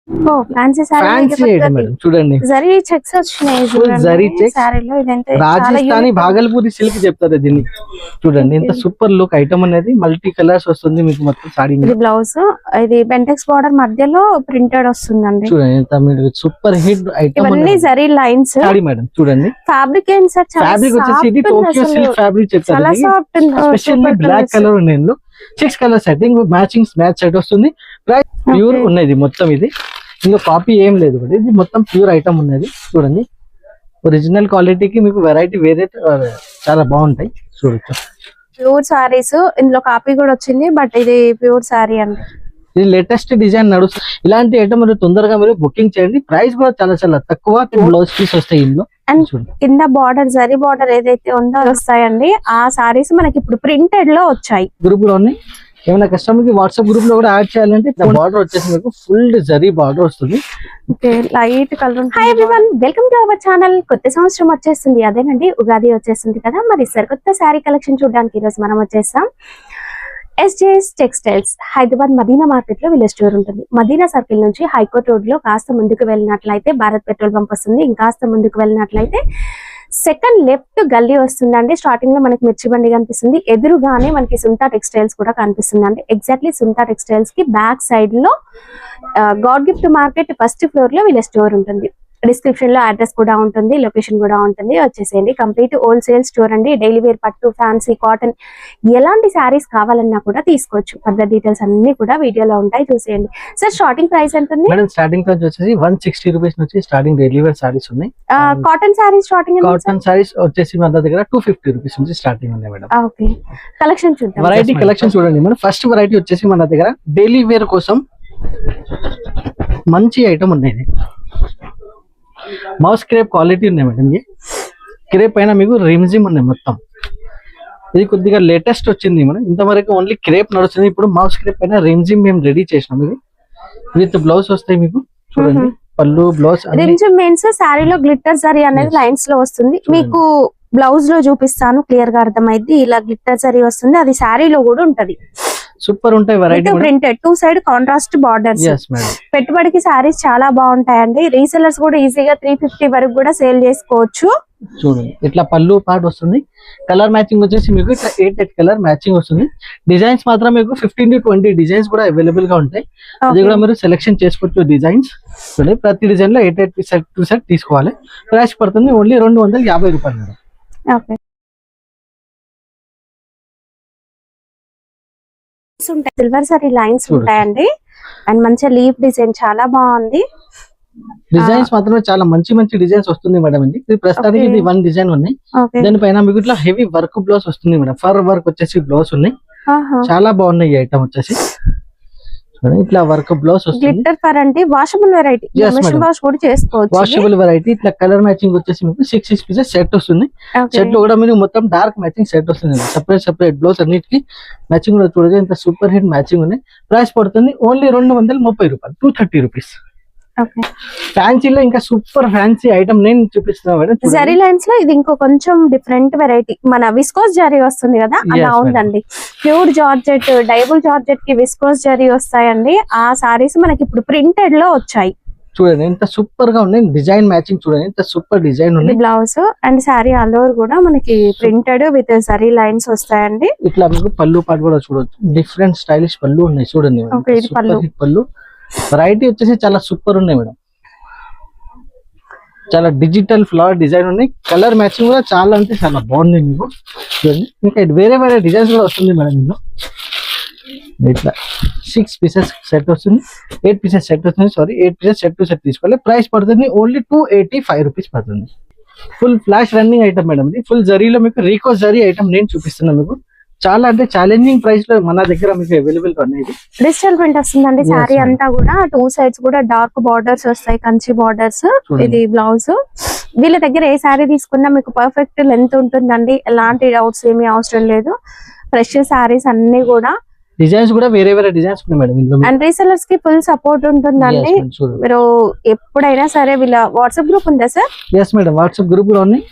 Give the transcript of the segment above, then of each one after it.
ఓ fancy fancy item madam చూడండి, zari checks వచ్చినాయి ఫుల్ జరీ చెక్స్, సారీలో. ఇదంటే రాజస్థానీ భాగల్పూరి సిల్క్ చెప్తారు దీన్ని. చూడండి ఎంత సూపర్ లుక్ ఐటమ్ అనేది, మల్టీ కలర్స్ వస్తుంది మీకు మొత్తం సారీ. ఇది బ్లౌజ్, ఇది బెంటెక్స్ బార్డర్ మధ్యలో ప్రింటెడ్ వస్తుందండి. చూడండి ఎంత మీరు సూపర్ హిట్ ఐటమ్. ఇవన్నీ జరీ లైన్స్ సారీ మేడం చూడండి. ఫ్యాబ్రిక్ ఏంటి సార్? ఫ్యాబ్రిక్ వచ్చేసి ఇది టోక్యో సిల్క్ ఫ్యాబ్రిక్ చెప్తారు. స్పెషల్లీ బ్లాక్ కలర్ ఉన్నాయి, 6 colour setting matching match set వస్తుంది. ప్రైస్ ప్యూర్ ఉన్నది మొత్తం, ఇది ఇంకా కాపీ ఏం లేదు, ఇది మొత్తం ప్యూర్ ఐటమ్ ఉన్నది. చూడండి ఒరిజినల్ క్వాలిటీకి మీకు వెరైటీ వేరే చాలా బాగుంటాయి. చూడొచ్చు ప్యూర్ సారీస్, ఇందులో కాపీ కూడా వచ్చింది, బట్ ఇది ప్యూర్ సారీ అండి. ఇది లేటెస్ట్ డిజైన్ నడుస్తుంది. ఇలాంటి ఐటమ్ మీరు తొందరగా మీరు బుకింగ్ చేయండి. ప్రైస్ కూడా చాలా చాలా తక్కువ. బ్లౌజ్ పీస్ వస్తాయి ఇందులో. అండ్ కింద బార్డర్ జరీ బార్డర్ ఏదైతే ఉందో వస్తాయండి. ఆ సారీస్ మనకి ఇప్పుడు ప్రింటెడ్ లో వచ్చాయి. గ్రూప్ లో ఏమైనా కస్టమర్ కి వాట్సాప్ గ్రూప్ లో కూడా యాడ్ చేయాలంటే బార్డర్ వచ్చేసి మీకు ఫుల్ జరీ బార్డర్ వస్తుంది. Light colour. Hi everyone, welcome to our channel. కొత్త సంవత్సరం వచ్చేస్తుంది, అదేనండి ఉగాది వచ్చేస్తుంది కదా. మరి సరికొత్త శారీ కలెక్షన్ చూడడానికి ఈరోజు మనం వచ్చేసాం. SJS textiles Hyderabad Madina market లో వీళ్ళ స్టోర్ ఉంటుంది. మదీనా సర్కిల్ నుంచి హైకోర్ట్ రోడ్ లో కాస్త ముందుకు వెళ్ళినట్లయితే భారత్ పెట్రోల్ పంప్ వస్తుంది. ఇంకాస్త ముందుకు వెళ్ళినట్లయితే సెకండ్ లెఫ్ట్ గల్లీ వస్తుందండి. స్టార్టింగ్ లో మనకి మిర్చి బండి కనిపిస్తుంది, ఎదురుగానే మనకి సుంతా టెక్స్టైల్స్ కూడా కనిపిస్తుందండి. ఎగ్జాక్ట్లీ సుంతా టెక్స్టైల్స్ కి బ్యాక్ సైడ్ లో God gift market first floor లో వీళ్ళ స్టోర్ ఉంటుంది. డిస్క్రిప్షన్ లో అడ్రస్ కూడా ఉంటుంది, లొకేషన్ కూడా ఉంటుంది. వచ్చేసేయండి. కంప్లీట్ హోల్సేల్ స్టోర్ అండి. డైలీ వేర్, పట్టు, ఫ్యాన్సీ, కాటన్ ఎలాంటి శారీస్ కావాలన్నా కూడా తీసుకోవచ్చు. ఫర్దర్ డీటెయిల్స్ అన్ని కూడా వీడియోలో ఉంటాయి, చూసేయండి. సార్ స్టార్టింగ్ ప్రైస్ ఎంత ఉంది? మేడం స్టార్టింగ్ ప్రైస్ వచ్చేసి 160 రూపీస్ నుంచి స్టార్టింగ్ డైలీ వేర్ సారీస్ ఉన్నాయి. Cotton saris starting cotton saris వచ్చేసి మన దగ్గర 250 రూపీస్ నుంచి స్టార్టింగ్ ఉంది మేడం. ఓకే, కలెక్షన్ చూద్దాం. వెరైటీ కలెక్షన్ చూడండి మేడం. ఫస్ట్ వెరైటీ వచ్చేసి మన దగ్గర డైలీ వేర్ కోసం మంచి ఐటమ్ ఉన్నాయి. మౌస్ క్రేప్ క్వాలిటీ ఉన్నాయి మేడం. ఇది క్రేప్ పైన మీకు రిమ్జిమ్ ఉన్నాయి మొత్తం. ఇది కొద్దిగా లేటెస్ట్ వచ్చింది మేడం. ఇంతవరకు ఓన్లీ క్రేప్ నడుస్తుంది, ఇప్పుడు మౌస్ క్రేప్ పైన రిమ్జిమ్ మేము రెడీ చేసినాం. ఇది విత్ బ్లౌజ్ వస్తాయి మీకు. చూడండి పళ్ళు బ్లౌజ్. రిమ్జిమ్ మీన్స్ సారీలో గ్లిట్టర్ జరీ అనేది లైన్స్ లో వస్తుంది. మీకు బ్లౌజ్ లో చూపిస్తాను, క్లియర్ గా అర్థమైంది. ఇలా గ్లిట్టర్ జరీ వస్తుంది, అది సారీలో కూడా ఉంటది. సూపర్ ఉంటాయి variety. Printed 2 side contrast borders. పెట్టుబడికి సారీస్ చాలా బాగుంటాయండి. రీసెలర్స్ కూడా ఈజీగా 350 వరకు కూడా సేల్ చేసుకోవచ్చు. చూడండి ఇట్లా పళ్ళు పార్ట్ వస్తుంది. కలర్ మ్యాచింగ్ వచ్చేసి మీకు ఇట్లా 8 కలర్ మ్యాచింగ్ వస్తుంది. డిజైన్స్ మాత్రం మీకు 15 to 20 డిజైన్స్ కూడా అవైలబుల్ గా ఉంటాయి. అది కూడా మీరు సెలెక్షన్ చేసుకోవచ్చు డిజైన్స్. చూడండి ప్రతి డిజైన్ లో 8 సెట్ తీసుకోవాలి. ప్రైస్ పడుతుంది ఓన్లీ 250 రూపాయలు madam. Okay, silver sorry lines ఉంటాయండి. అండ్ మంచిగా లీఫ్ డిజైన్ చాలా బాగుంది. డిజైన్స్ మాత్రం చాలా మంచి మంచి డిజైన్స్ వస్తుంది మేడం. ఇది ప్రస్తుతానికి ఇది 1 డిజైన్ ఉన్నాయి. దానిపైన మీకు ఇట్లా హెవీ వర్క్ బ్లౌజ్ వస్తుంది మేడం. ఫర్ వర్క్ వచ్చేసి బ్లౌజ్ ఉన్నాయి, చాలా బాగున్నాయి ఈ ఐటమ్ వచ్చేసి. ఇట్లా వర్క్ బ్లౌజ్ వస్తుంది. గ్లిట్టర్ ఫర్ అంటే వాషబుల్ వెరైటీ, మెషిన్ వాష్ కూడా చేసుకోవచ్చు. Washable variety. ఇట్లా కలర్ మ్యాచింగ్ వచ్చేసి మీకు 6 పీసెస్ సెట్ వస్తుంది. సెట్ లో కూడా మీకు మొత్తం డార్క్ మ్యాచింగ్ సెట్ వస్తుంది. సెపరేట్ బ్లౌజ్ అన్నిటికి మ్యాచింగ్ కూడా చూడొచ్చు. ఇంత సూపర్ హిట్ మ్యాచింగ్ ఉన్నాయి. ప్రైస్ పడుతుంది ఓన్లీ 230 రూపాయలు, 230 రూపీస్. ఫ్యాన్సీలో ఇంకా సూపర్ ఫ్యాన్సీ ఐటమ్ నేను చూపిస్తున్నా మేడం. జరీ లైన్స్ లో ఇది ఇంకో కొంచెం డిఫరెంట్ వెరైటీ. మన విస్కోస్ జరీ వస్తుంది కదా, అలా ఉందండి. ప్యూర్ జార్జెట్, డైబుల్ జార్జెట్ కి విస్కోస్ జరీ వస్తాయండి. ఆ సారీస్ మనకి ఇప్పుడు ప్రింటెడ్ లో వచ్చాయి. చూడండి ఎంత సూపర్ గా ఉంది. డిజైన్ మ్యాచింగ్ చూడండి ఎంత సూపర్ డిజైన్ ఉంది. Blouse and sorry all over కూడా మనకి ప్రింటెడ్ విత్ జరీ లైన్స్ వస్తాయండి. ఇట్లా మీకు పళ్ళు పాటు కూడా చూడొచ్చు. డిఫరెంట్ స్టైలిష్ పళ్ళు ఉన్నాయి చూడండి. పళ్ళు వెరైటీ వచ్చేసి చాలా సూపర్ ఉన్నాయి మేడం. చాలా డిజిటల్ ఫ్లవర్ డిజైన్ ఉన్నాయి. కలర్ మ్యాచింగ్ కూడా చాలా అంటే చాలా బాగుంది మీకు. చూడండి ఇంకా వేరే వేరే డిజైన్స్ కూడా వస్తుంది మేడం. ఇందులో ఇట్లా 6 పీసెస్ సెట్ వస్తుంది, 8 పీసెస్ సెట్ వస్తుంది. 8 పీసెస్ సెట్ టు సెట్ తీసుకోవాలి. ప్రైస్ పడుతుంది ఓన్లీ 285 రూపీస్ పడుతుంది. Full flash running item madam. ఇది ఫుల్ జరీలో మీకు రీకో జరీ ఐటమ్ నేను చూపిస్తున్నాను మీకు. చాలా అంటే ఛాలెంజింగ్ ప్రైస్ లో మన దగ్గర మీకు అవైలబుల్ గా ఉన్నాయి. డిజిటల్ ప్రింట్ వస్తుందండి. సారీ అంతా కూడా 2 సైడ్స్ కూడా డార్క్ బార్డర్స్ వస్తాయి, కంచి బార్డర్స్. ఇది బ్లౌజ్. వీళ్ళ దగ్గర ఏ సారీ తీసుకున్నా మీకు పర్ఫెక్ట్ లెంత్ ఉంటుందండి. ఎలాంటి డౌట్స్ ఏమీ అవసరం లేదు. ఫ్రెష్ సారీస్ అన్ని కూడా డిజైన్స్ కూడా వేరే వేరే డిజైన్స్ ఉన్నాయి మేడం ఇందులో. అండ్ రీసెలర్స్ కి ఫుల్ సపోర్ట్ ఉంటుందండి. మీరు ఎప్పుడైనా సరే వీళ్ళ వాట్సాప్ గ్రూప్ ఉందా sir? Yes madam, WhatsApp group లో ఉన్నాయి.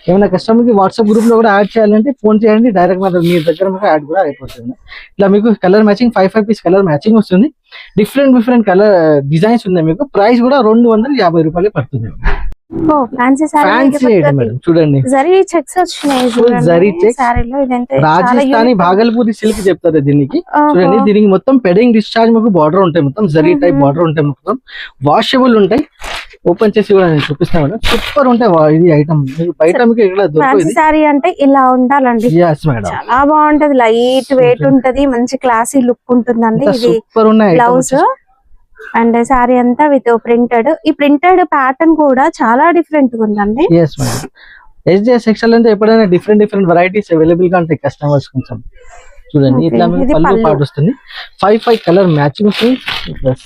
ఏమైనా కస్టమర్ కి వాట్సాప్ గ్రూప్ లో కూడా యాడ్ చేయాలంటే ఫోన్ చేయండి, డైరెక్ట్ మీ దగ్గర మీకు యాడ్ కూడా అయిపోతుంది. ఇట్లా మీకు colour matching 5 piece colour matching వస్తుంది. డిఫరెంట్ కలర్ డిజైన్స్ ఉన్నాయి. మీకు ప్రైస్ కూడా 250 రూపాయలు పడుతుంది. ఓ ఫ్యాన్సీ ఫ్యాన్సీ ఐటమ్ మేడం, చూడండి జరీ చెక్స్ వచ్చినాయి. ఫుల్ జరీ చెక్స్, సారీలో ఇదంతా రాజస్థానీ భాగల్పూరి సిల్క్ చెప్తారు దీనికి. చూడండి దీనికి మొత్తం పెడింగ్ డిశ్చార్జ్ మీకు బార్డర్ ఉంటాయి, మొత్తం జరీ టైప్ బార్డర్ ఉంటాయి, మొత్తం వాషబుల్ ఉంటాయి. ఓపెన్ చేసి కూడా నేను చూపిస్తాను మేడం, సూపర్ ఉంటాయి ఇది ఐటమ్. మీకు బయట మీకు ఇక్కడ దొరకదు. సారీ అంటే ఇలా ఉండాలండి. yes మేడం, చాలా బాగుంటది, లైట్ వెయిట్ ఉంటది, మంచి క్లాసీ లుక్ ఉంటుందండి. ఇది సూపర్ ఉన్నాయి బ్లౌజ్ అండ్ సారీ అంతా విత్ ప్రింటెడ్. ఈ ప్రింటెడ్ ప్యాటర్న్ కూడా చాలా డిఫరెంట్ గా ఉందండి. yes మేడం, SJS సెక్షన్ అంటే ఎప్పుడైనా డిఫరెంట్ వెరైటీస్ అవైలబుల్ గా ఉంటాయి కస్టమర్స్ కొంచెం. చూడండి ఇట్లా మీకు పళ్ళు పాటు వస్తుంది. 5 కలర్ మ్యాచింగ్ వస్తుంది. ప్లస్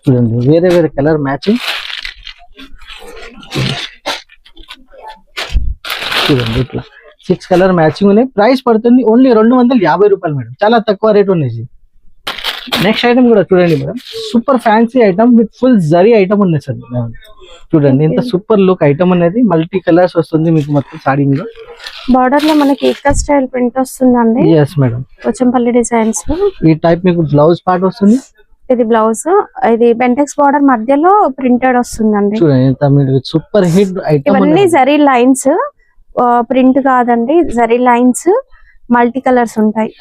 చూడండి వేరే కలర్ మ్యాచింగ్. చూడండి ఇట్లా 6 కలర్ మ్యాచింగ్ ఉన్నాయి. ప్రైస్ పడుతుంది ఓన్లీ 250 రూపాయలు మేడం, చాలా తక్కువ రేట్ ఉన్నాయి. నెక్స్ట్ ఐటమ్ కూడా చూడండి madam, super fancy item with full zari item ఉన్నాయి సార్. చూడండి ఎంత సూపర్ లుక్ ఐటమ్ అనేది, మల్టీ కలర్స్ వస్తుంది మీకు మొత్తం సాడీలో. బార్డర్ లో మనకి ఇక్క స్టైల్ ప్రింట్ వస్తుందండి. yes madam, Pochampally designs. ఈ టైప్ మీకు బ్లౌజ్ పార్ట్ వస్తుంది. ఇది బ్లౌజ్, ఇది బెంటెక్స్ బార్డర్ మధ్యలో ప్రింటెడ్ వస్తుందండి. చూడండి ఎంత మీకు సూపర్ హిట్ ఐటమ్. ఇవన్నీ జరీ లైన్స్, ప్రింట్ కాదండి, జరీ లైన్స్, మల్టీ కలర్స్ ఉంటాయి.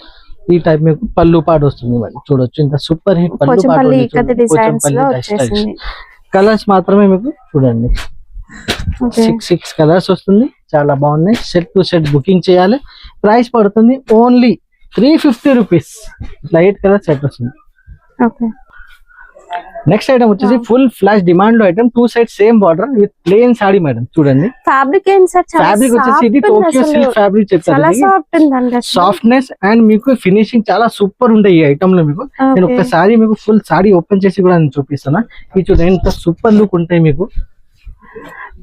ఈ టైప్ మీకు పళ్ళు పాటు వస్తుంది. చూడొచ్చు ఇంత సూపర్ హిట్ పళ్ళు పోచంపల్లి పాటు. ఇక్కత డిజైన్స్ లో వచ్చేసింది. కలర్స్ మాత్రమే మీకు చూడండి 6 కలర్స్ వస్తుంది, చాలా బాగున్నాయి. సెట్ టు సెట్ బుకింగ్ చేయాలి. ప్రైస్ పడుతుంది only 350 rupees. Light colour set వస్తుంది. ఓకే, నెక్స్ట్ ఐటమ్ వచ్చేసి ఫుల్ ఫ్లాష్ డిమాండ్ లో item, 2 side same border with plain sari madam. చూడండి ఫ్యాబ్రిక్ ఏంటి సార్? ఫ్యాబ్రిక్ వచ్చేసి ఇది టోక్యో సిల్క్ ఫ్యాబ్రిక్ చాలా చెప్తారు. సాఫ్ట్ ఉందండి, సాఫ్ట్నెస్ అండ్ మీకు ఫినిషింగ్ చాలా సూపర్ ఉంటాయి ఈ ఐటమ్ లో. మీకు నేను ఒక్కసారి మీకు ఫుల్ సాడీ ఓపెన్ చేసి కూడా నేను చూపిస్తాను. ఇది చూడండి ఎంత సూపర్ లుక్ ఉంటాయి మీకు.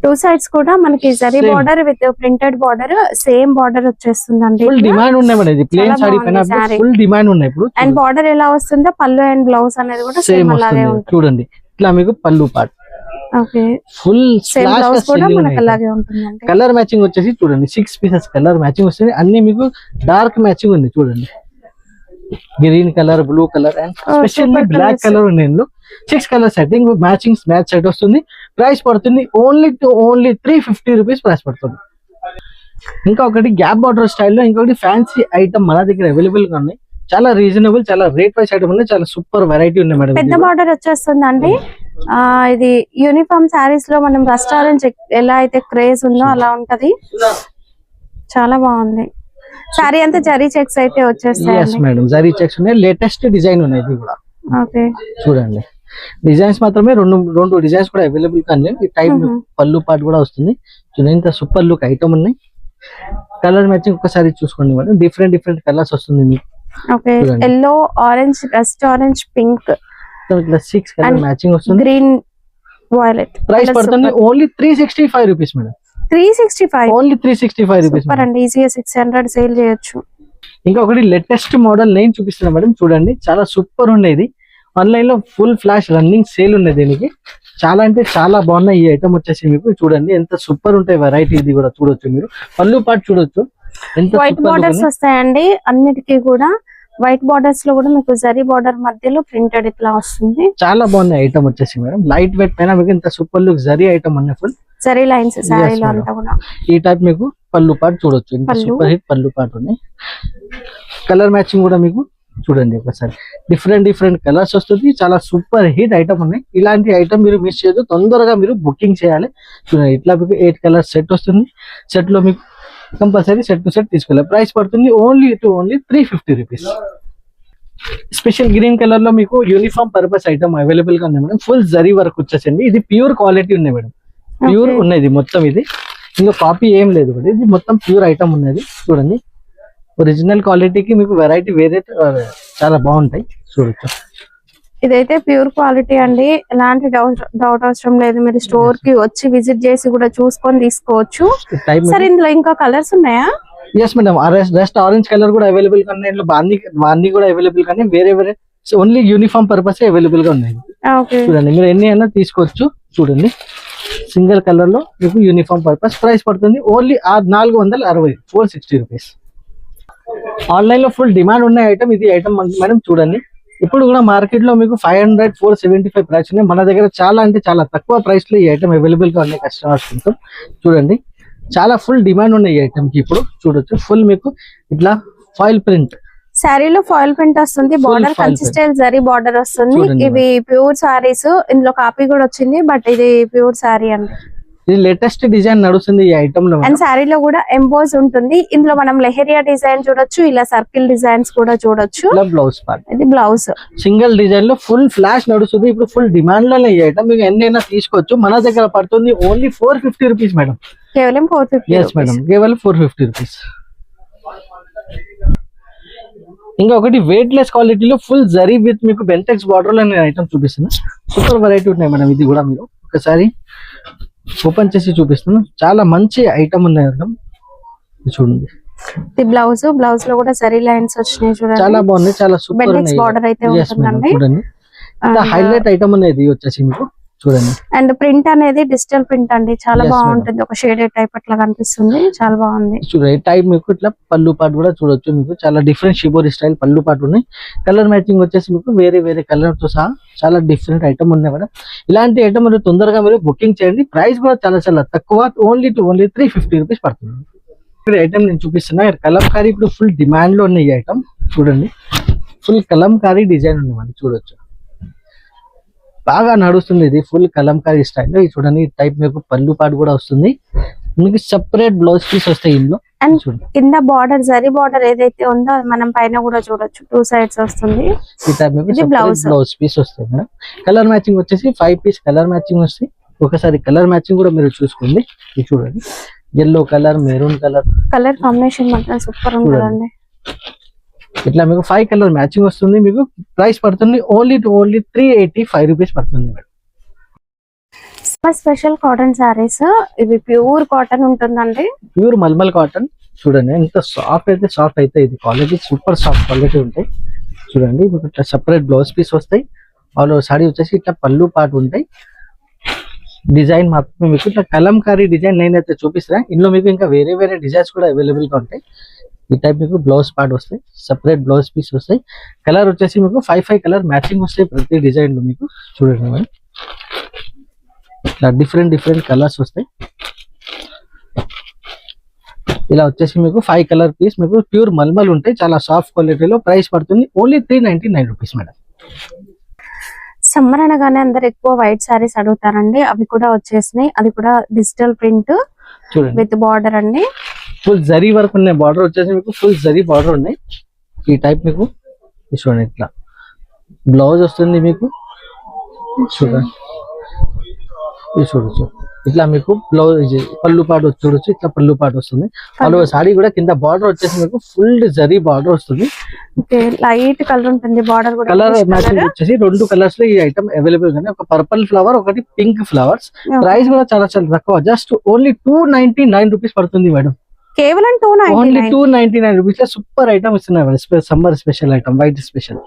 2 సైడ్స్ కూడా మనకి zari border with printed border, same border వచ్చేస్తుందండి. ఫుల్ డిమాండ్ ఉన్నాయి మేడం, ఇది ప్లేన్ సాడీ పైన ఫుల్ డిమాండ్ ఉన్నాయి ఇప్పుడు. అండ్ బార్డర్ ఎలా వస్తుందో పళ్ళు అండ్ బ్లౌజ్ అనేది కూడా సేమ్ వస్తుంది. చూడండి ఇట్లా మీకు పళ్ళు part. Okay, full same blouse కూడా మనకి అలాగే ఉంటుందండి. కలర్ మ్యాచింగ్ వచ్చేసి చూడండి 6 పీసెస్ కలర్ మ్యాచింగ్ వస్తుంది. అన్ని మీకు డార్క్ మ్యాచింగ్ ఉంది. చూడండి green colour, blue colour and specially black colour ఉంది. 6 కలర్ సెట్టింగ్ మ్యాచ్ సెట్ వస్తుంది. ప్రైస్ పడుతుంది ఓన్లీ 350 రూపీస్ ప్రైస్ పడుతుంది. ఇంకా ఒకటి గ్యాప్ బార్డర్ స్టైల్లో ఇంకొకటి ఫ్యాన్సీ ఐటమ్ మన దగ్గర అవైలబుల్ గా ఉన్నాయి. చాలా రీజనబుల్, చాలా రేట్ వైస్ ఐటమ్ ఉన్నాయి, చాలా సూపర్ వెరైటీ ఉన్నాయి మేడం. పెద్ద బార్డర్ వచ్చేస్తుంది అండి. ఇది యూనిఫామ్ సారీస్ లో మనం రెస్టారెంట్ ఎలా అయితే క్రేజ్ ఉందో అలా ఉంటది. చాలా బాగుంది. సారీ అంతా జరీ చెక్స్ అయితే వచ్చేస్తాయి. yes మేడం, జరీ చెక్స్ ఉన్నాయి, లేటెస్ట్ డిజైన్ ఉన్నాయి ఇది కూడా. ఓకే, చూడండి డిజైన్స్ మాత్రమే రెండు డిజైన్స్ కూడా అవైలబుల్ కానీ ఈ టైప్ పళ్ళు పాటు కూడా వస్తుంది. చూడండి ఇంత సూపర్ లుక్ ఐటమ్ ఉన్నాయి. కలర్ మ్యాచింగ్ ఒక్కసారి చూసుకోండి మేడం, డిఫరెంట్ కలర్స్ వస్తుంది మీకు. Okay, yellow, orange, rust orange, pink, 6 colour matching వస్తుంది. Green, violet. ప్రైస్ పడుతుంది only 365 rupees madam. 365 only 365 rupees. Super అండి, ఈజీగా 600 సేల్ చేయొచ్చు. ఇంకా ఒకటి లేటెస్ట్ మోడల్ నేను చూపిస్తున్నా మేడం. చూడండి చాలా సూపర్ ఉండేది. ఆన్లైన్ లో ఫుల్ ఫ్లాష్ రన్నింగ్ సేల్ ఉన్నది దీనికి. చాలా అంటే చాలా బాగున్నాయి ఈ ఐటమ్ వచ్చేసి మీకు. చూడండి ఎంత సూపర్ ఉంటాయి వెరైటీ. ఇది కూడా చూడొచ్చు మీరు, పళ్ళు పాటు చూడొచ్చు. వైట్ బార్డర్స్ వస్తాయండి అన్నిటికీ కూడా. వైట్ బార్డర్స్ లో కూడా మీకు జరీ బార్డర్ మధ్యలో ప్రింటెడ్ ఇట్లా వస్తుంది. చాలా బాగున్నాయి ఐటమ్ వచ్చేసి మేడం. లైట్ వెయిట్ పైన మీకు ఇంత సూపర్ లుక్ జరీ ఐటమ్ అన్న ఫుల్ జరీ లైన్స్ సారీలో అంతా కూడా. ఈ టైప్ మీకు పళ్ళు పాటు చూడొచ్చు, ఇంత సూపర్ హిట్ పళ్ళు పాటు ఉన్నాయి. కలర్ మ్యాచింగ్ కూడా మీకు చూడండి ఒకసారి, డిఫరెంట్ కలర్స్ వస్తుంది. చాలా సూపర్ హిట్ ఐటమ్ ఉన్నాయి. ఇలాంటి ఐటమ్ మీరు మిస్ చేయదు, తొందరగా మీరు బుకింగ్ చేయాలి. చూడండి ఇట్లా మీకు 8 కలర్ సెట్ వస్తుంది. సెట్ లో మీకు కంపల్సరీ సెట్ టు సెట్ తీసుకోవాలి. ప్రైస్ పడుతుంది only 350 rupees. Special green colour లో మీకు యూనిఫామ్ పర్పస్ ఐటమ్ అవైలబుల్ గా ఉంది మేడం. ఫుల్ జరీ వర్క్ వచ్చేసింది. ఇది ప్యూర్ క్వాలిటీ ఉన్నాయి మేడం, ప్యూర్ ఉన్నది మొత్తం. ఇది ఇంకా కాపీ ఏం లేదు, ఇది మొత్తం ప్యూర్ ఐటమ్ ఉన్నది. చూడండి ఒరిజినల్ క్వాలిటీకి మీకు వెరైటీ వేరే చాలా బాగుంటాయి. చూడొచ్చు ఇదైతే ప్యూర్ క్వాలిటీ అండి, ఎలాంటి డౌట్ అవసరం లేదు. మీరు స్టోర్ కి వచ్చి విజిట్ చేసి కూడా చూసుకొని తీసుకోవచ్చు. సరే ఇందులో ఇంకా కలర్స్ ఉన్నాయా? yes madam, rest orange colour కూడా అవైలబుల్ గా ఉన్నాయి. ఇందులో బాందీ కూడా అవైలబుల్ కానీ వేరే ఓన్లీ యూనిఫామ్ పర్పస్ అవైలబుల్ గా ఉన్నాయి. చూడండి మీరు ఎన్ని అయినా తీసుకోవచ్చు. చూడండి సింగిల్ కలర్ లో మీకు యూనిఫామ్ పర్పస్. ప్రైస్ పడుతుంది ఓన్లీ 460, 460 రూపీస్. ఆన్లైన్ లో ఫుల్ డిమాండ్ ఉన్న ఐటమ్ ఇది. ఐటమ్ మేడం చూడండి, ఇప్పుడు కూడా మార్కెట్ లో మీకు 500, 475 ప్రైస్ ఉన్నాయి. మన దగ్గర చాలా అంటే చాలా తక్కువ ప్రైస్ లో ఈ ఐటమ్ అవైలబుల్ గా ఉన్నాయి కస్టమర్స్ కోసం. చూడండి, చాలా ఫుల్ డిమాండ్ ఉన్నాయి ఈ ఐటమ్ కి. ఇప్పుడు చూడొచ్చు, ఫుల్ మీకు ఇట్లా ఫాయిల్ ప్రింట్ శారీలో ఫాయిల్ ప్రింట్ వస్తుంది, border foil consistent zari border వస్తుంది. చూడండి ఇవి ప్యూర్ సారీస్, ఇందులో కాపీ కూడా వచ్చింది, బట్ ఇది ప్యూర్ సారీ అండి. ఇది లేటెస్ట్ డిజైన్ నడుస్తుంది ఈ ఐటమ్ లో. అండ్ శారీలో కూడా ఎంబోస్ ఉంటుంది. ఇందులో మనం లెహరియా డిజైన్ చూడొచ్చు, ఇలా సర్కిల్ డిజైన్స్ కూడా చూడొచ్చు. బ్లౌజ్ పార్ట్, ఇది బ్లౌజ్ సింగిల్ డిజైన్ లో ఫుల్ ఫ్లాష్ నడుస్తుంది. ఇప్పుడు ఫుల్ డిమాండ్ లో ఈ ఐటమ్ మీకు ఎన్నైనా తీసుకోవచ్చు. మన దగ్గర పడుతుంది ఓన్లీ 450 రూపీస్ మేడం. కేవలం 450. ఎస్ మేడం, కేవలం 450 రూపీస్. ఇంకా ఒకటి వెయిట్ లెస్ క్వాలిటీలో ఫుల్ జరీ విత్ మీకు బెంటెక్స్ బార్డర్ లో నేను ఐటమ్ చూపిస్తున్నా. సూపర్ వెరైటీ ఉన్నాయి మేడం. ఇది కూడా మీరు ఒకసారి ఓపెన్ చేసి చూపిస్తున్నాను. చాలా మంచి ఐటమ్ ఉన్నాయి మేడం. చూడండి, ఇది బ్లౌజ్. బ్లౌజ్ లో కూడా జరీ లైన్స్ వచ్చినాయి చూడండి, చాలా బాగున్నాయి, చాలా సూపర్ బెంటెక్స్ బార్డర్ అయితే ఉంటుందండి. చూడండి, హైలైట్ ఐటమ్ అనేది వచ్చేసి మీకు చూడండి. అండ్ ప్రింట్ అనేది డిజిటల్ ప్రింట్ అండి, చాలా Yes, బాగుంటుంది. ఒక షేడెడ్ టైప్ అట్లా కనిపిస్తుంది, చాలా బాగుంది. చూడండి, టైప్ మీకు ఇట్లా పళ్ళు పాటు కూడా చూడొచ్చు. మీకు చాలా డిఫరెంట్ షిబోరి స్టైల్ పళ్ళు పాటు ఉన్నాయి. కలర్ మ్యాచింగ్ వచ్చేసి మీకు వేరే వేరే కలర్ తో సహా చాలా డిఫరెంట్ ఐటమ్ ఉన్నాయి మేడం. ఇలాంటి ఐటమ్ మీరు తొందరగా మీరు బుకింగ్ చేయండి. ప్రైస్ కూడా చాలా చాలా తక్కువ, ఓన్లీ 350 రూపీస్ పడుతుంది. ఇప్పుడు ఐటమ్ నేను చూపిస్తున్నా, కలంకారీ ఇప్పుడు ఫుల్ డిమాండ్ లో ఉన్నాయి ఈ ఐటమ్. చూడండి, ఫుల్ కలంకారీ డిజైన్ ఉంది మనం చూడొచ్చు, బాగా నడుస్తుంది. ఇది ఫుల్ కలంకారీ స్టైల్. చూడండి, ఈ టైప్ మీకు పళ్ళు పాటు కూడా వస్తుంది. మీకు సెపరేట్ బ్లౌజ్ పీస్ వస్తాయి ఇందులో. అండ్ కింద బార్డర్ జరీ బార్డర్ ఏదైతే ఉందో అది మనం పైన కూడా చూడొచ్చు, 2 sides వస్తుంది. ఈ టైప్ మీకు బ్లౌజ్ పీస్ వస్తాయి మేడం. కలర్ మ్యాచింగ్ వచ్చేసి 5 పీస్ కలర్ మ్యాచింగ్ వస్తాయి. ఒకసారి కలర్ మ్యాచింగ్ కూడా మీరు చూసుకోండి. ఇది చూడండి, yellow colour, maroon colour, colour combination మాత్రం సూపర్ ఉంటుందండి. ఇట్లా మీకు 5 కలర్ మ్యాచింగ్ వస్తుంది. మీకు ప్రైస్ పడుతుంది ఓన్లీ 385 రూపీస్ పడుతుంది మేడం. స్పెషల్ కాటన్ సారీస్, ఇవి ప్యూర్ కాటన్ ఉంటుందండి. Pure mulmul cotton. చూడండి, ఎంత సాఫ్ట్ అయితే సాఫ్ట్ అయితే, ఇది క్వాలిటీ సూపర్ సాఫ్ట్ క్వాలిటీ ఉంటాయి. చూడండి, మీకు ఇట్లా సెపరేట్ బ్లౌజ్ పీస్ వస్తాయి. ఆల్ ఓవర్ సారీ వచ్చేసి ఇట్లా పళ్ళు పాటు ఉంటాయి. డిజైన్ మాత్రం మీకు ఇట్లా కలంకారీ డిజైన్ నేనైతే చూపిస్తున్నా. ఇందులో మీకు ఇంకా వేరే వేరే డిజైన్స్ కూడా అవైలబుల్ గా ఉంటాయి. ఈ టైప్ మీకు బ్లౌజ్ పార్ట్ వస్తాయి, సెపరేట్ బ్లౌజ్ పీస్ వస్తాయి. కలర్ వచ్చేసి మీకు 5 కలర్ మ్యాచింగ్ వస్తాయి ప్రతి డిజైన్ లో. మీకు చూడండి మేడం, ఇట్లా డిఫరెంట్ కలర్స్ వస్తాయి. ఇలా వచ్చేసి మీకు 5 కలర్ పీస్ మీకు ప్యూర్ మల్మల్ ఉంటాయి, చాలా సాఫ్ట్ క్వాలిటీలో. ప్రైస్ పడుతుంది ఓన్లీ 399 రూపీస్ మేడం. సమ్మర్ అనగానే అందరు ఎక్కువ వైట్ సారీస్ అడుగుతారండి, అవి కూడా వచ్చేసినాయి. అది కూడా డిజిటల్ ప్రింట్ చూడండి, విత్ బార్డర్ అండి. ఫుల్ జరీ వర్క్ ఉన్నాయి. బార్డర్ వచ్చేసి మీకు ఫుల్ జరీ బార్డర్ ఉన్నాయి. ఈ టైప్ మీకు చూడండి, ఇట్లా బ్లౌజ్ వస్తుంది మీకు. చూడండి, ఇది చూడొచ్చు, ఇట్లా మీకు బ్లౌజ్ పళ్ళు పాటు చూడొచ్చు. ఇట్లా పళ్ళు పాటు వస్తుంది. పళ్ళు సారీ కూడా కింద బార్డర్ వచ్చేసి మీకు ఫుల్ జరీ బార్డర్ వస్తుంది. లైట్ కలర్ ఉంటుంది బార్డర్ కూడా. కలర్ మ్యాచింగ్ వచ్చేసి 2 కలర్స్ లో ఈ ఐటమ్ అవైలబుల్ గానే, ఒక పర్పుల్ ఫ్లవర్, ఒకటి పింక్ ఫ్లవర్స్. ప్రైస్ కూడా చాలా చాలా తక్కువ, జస్ట్ ఓన్లీ 299 రూపీస్ పడుతుంది మేడం. కేవలం 299. ఓన్లీ 299 రూపీస్ సూపర్ ఐటమ్ ఇస్తున్నాయి. Summer special item, white special.